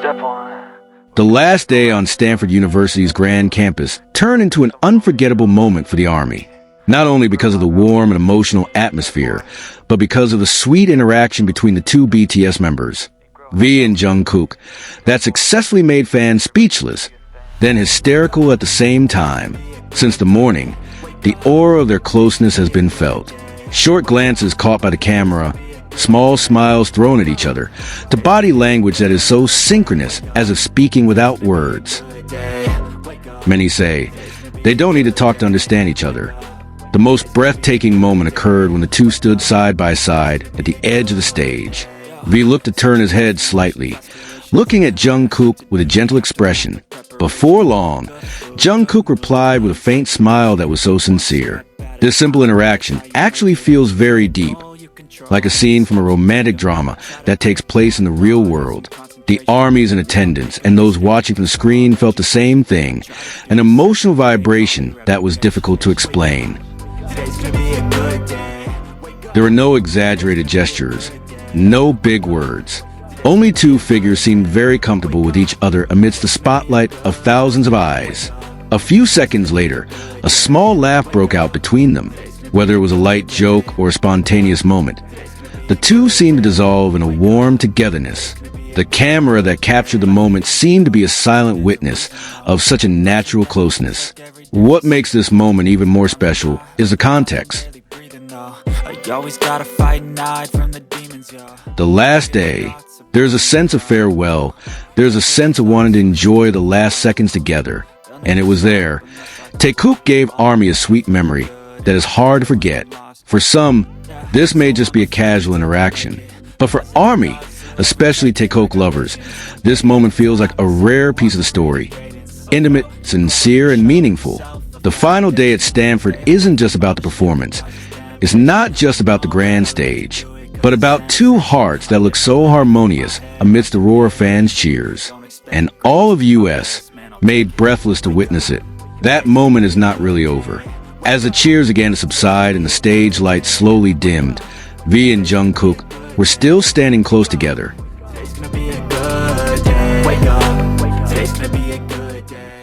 Step one. The last day on Stanford University's grand campus turned into an unforgettable moment for the Army. Not only because of the warm and emotional atmosphere, but because of the sweet interaction between the two BTS members, V and Jungkook, that successfully made fans speechless, then hysterical at the same time. Since the morning, the aura of their closeness has been felt. Short glances caught by the camera, small smiles thrown at each other, to body language that is so synchronous as if speaking without words. Many say they don't need to talk to understand each other. The most breathtaking moment occurred when the two stood side by side at the edge of the stage. V looked to turn his head slightly, looking at Jungkook with a gentle expression. Before long, Jungkook replied with a faint smile that was so sincere. This simple interaction actually feels very deep, like a scene from a romantic drama that takes place in the real world. The armies in attendance and those watching from the screen felt the same thing, an emotional vibration that was difficult to explain. There were no exaggerated gestures, no big words. Only two figures seemed very comfortable with each other amidst the spotlight of thousands of eyes. A few seconds later, a small laugh broke out between them. Whether it was a light joke or a spontaneous moment, the two seemed to dissolve in a warm togetherness. The camera that captured the moment seemed to be a silent witness of such a natural closeness. What makes this moment even more special is the context. The last day, there's a sense of farewell. There's a sense of wanting to enjoy the last seconds together. And it was there. TaeKook gave Army a sweet memory that is hard to forget. For some, this may just be a casual interaction. But for Army, especially TaeKook lovers, this moment feels like a rare piece of the story. Intimate, sincere, and meaningful. The final day at Stanford isn't just about the performance. It's not just about the grand stage, but about two hearts that look so harmonious amidst the roar of fans' cheers. And all of US made breathless to witness it. That moment is not really over. As the cheers began to subside and the stage lights slowly dimmed, V and Jungkook were still standing close together.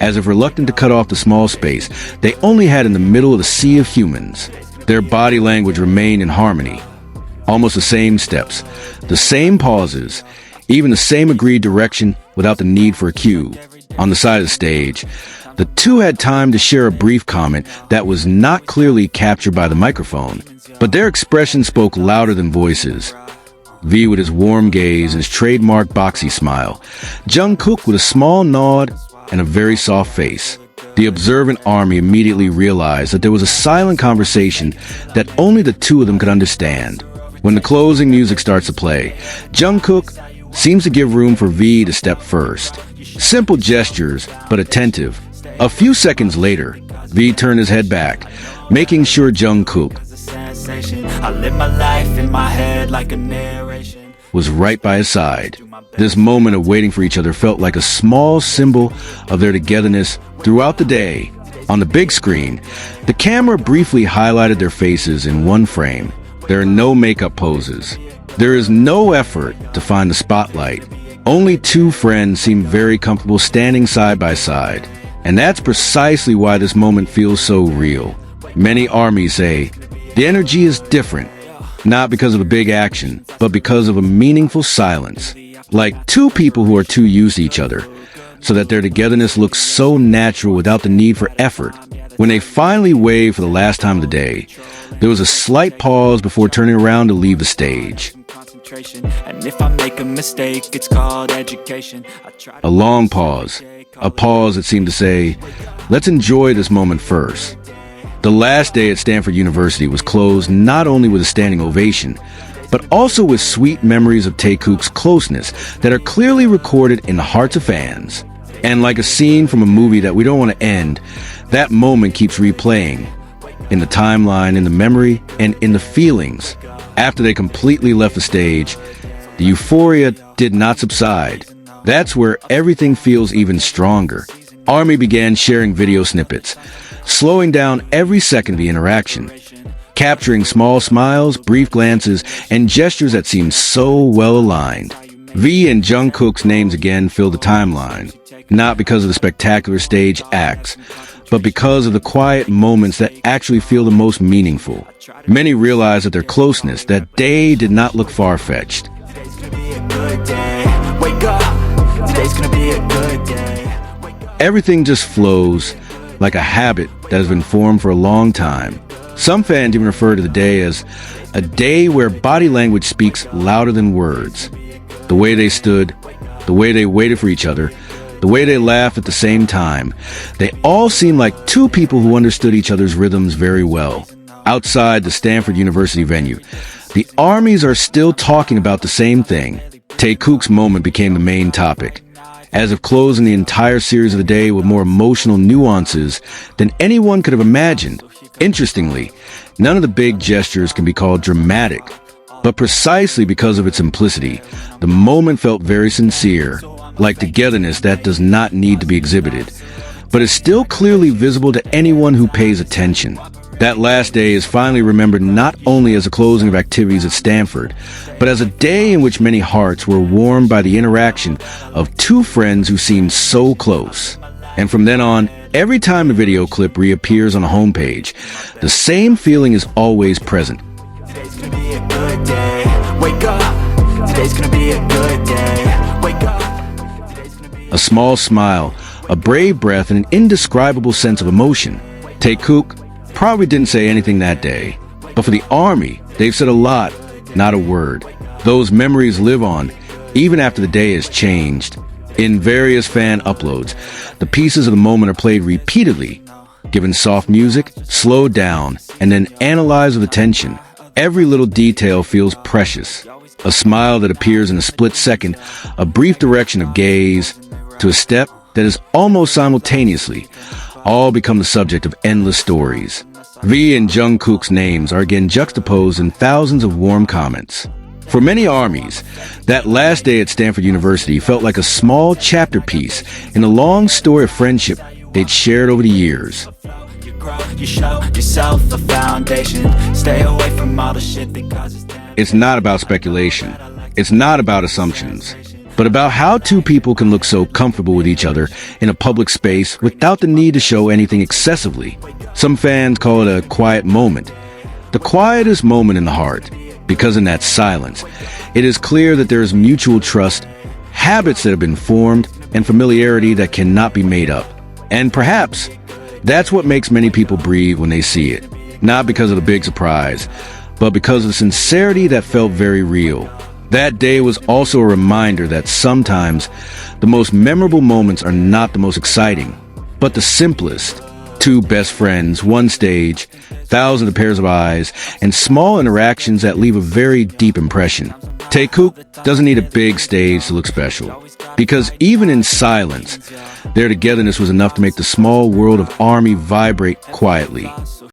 As if reluctant to cut off the small space they only had in the middle of the sea of humans, their body language remained in harmony. Almost the same steps, the same pauses, even the same agreed direction without the need for a cue. On the side of the stage, the two had time to share a brief comment that was not clearly captured by the microphone, but their expression spoke louder than voices. V with his warm gaze and his trademark boxy smile, Jungkook with a small nod and a very soft face. The observant Army immediately realized that there was a silent conversation that only the two of them could understand. When the closing music starts to play, Jungkook seems to give room for V to step first. Simple gestures, but attentive. A few seconds later, V turned his head back, making sure Jungkook was right by his side. This moment of waiting for each other felt like a small symbol of their togetherness throughout the day. On the big screen, the camera briefly highlighted their faces in one frame. There are no makeup poses. There is no effort to find the spotlight. Only two friends seem very comfortable standing side by side. And that's precisely why this moment feels so real. Many armies say the energy is different, not because of a big action, but because of a meaningful silence. Like two people who are too used to each other, so that their togetherness looks so natural without the need for effort. When they finally waved for the last time of the day, there was a slight pause before turning around to leave the stage. And if I make a mistake, it's called education. A long pause. A pause that seemed to say, let's enjoy this moment first. The last day at Stanford University was closed not only with a standing ovation, but also with sweet memories of TaeKook's closeness that are clearly recorded in the hearts of fans. And like a scene from a movie that we don't want to end, that moment keeps replaying in the timeline, in the memory, and in the feelings. After they completely left the stage, the euphoria did not subside. That's where everything feels even stronger. Army began sharing video snippets, slowing down every second of the interaction, capturing small smiles, brief glances, and gestures that seemed so well aligned. V and Jungkook's names again fill the timeline, not because of the spectacular stage acts, but because of the quiet moments that actually feel the most meaningful. Many realize that their closeness that day did not look far-fetched. Everything just flows like a habit that has been formed for a long time. Some fans even refer to the day as a day where body language speaks louder than words. The way they stood, the way they waited for each other, the way they laughed at the same time, they all seem like two people who understood each other's rhythms very well. Outside the Stanford University venue, the armies are still talking about the same thing. TaeKook's moment became the main topic, as if closing the entire series of the day with more emotional nuances than anyone could have imagined. Interestingly, none of the big gestures can be called dramatic, but precisely because of its simplicity, the moment felt very sincere, like togetherness that does not need to be exhibited, but is still clearly visible to anyone who pays attention. That last day is finally remembered not only as a closing of activities at Stanford, but as a day in which many hearts were warmed by the interaction of two friends who seemed so close. And from then on, every time a video clip reappears on a homepage, the same feeling is always present. Today's gonna be a good day. Wake up. Today's gonna be a good day. Wake up. Today's gonna be A small smile, a brave breath, and an indescribable sense of emotion. TaeKook probably didn't say anything that day, but for the army, they've said a lot, not a word. Those memories live on, even after the day has changed. In various fan uploads, the pieces of the moment are played repeatedly, given soft music, slowed down, and then analyzed with attention. Every little detail feels precious. A smile that appears in a split second, a brief direction of gaze, to a step that is almost simultaneously, all become the subject of endless stories. V and Jungkook's names are again juxtaposed in thousands of warm comments. For many armies, that last day at Stanford University felt like a small chapter piece in a long story of friendship they'd shared over the years. You grow, you show yourself a foundation. Stay away from all the shit that causes damage. It's not about speculation. It's not about assumptions, but about how two people can look so comfortable with each other in a public space without the need to show anything excessively. Some fans call it a quiet moment, the quietest moment in the heart, because in that silence, it is clear that there is mutual trust, habits that have been formed, and familiarity that cannot be made up. And perhaps that's what makes many people breathe when they see it, not because of the big surprise, but because of the sincerity that felt very real. That day was also a reminder that sometimes the most memorable moments are not the most exciting, but the simplest. Two best friends, one stage, thousands of pairs of eyes, and small interactions that leave a very deep impression. TaeKook doesn't need a big stage to look special, because even in silence, their togetherness was enough to make the small world of ARMY vibrate quietly.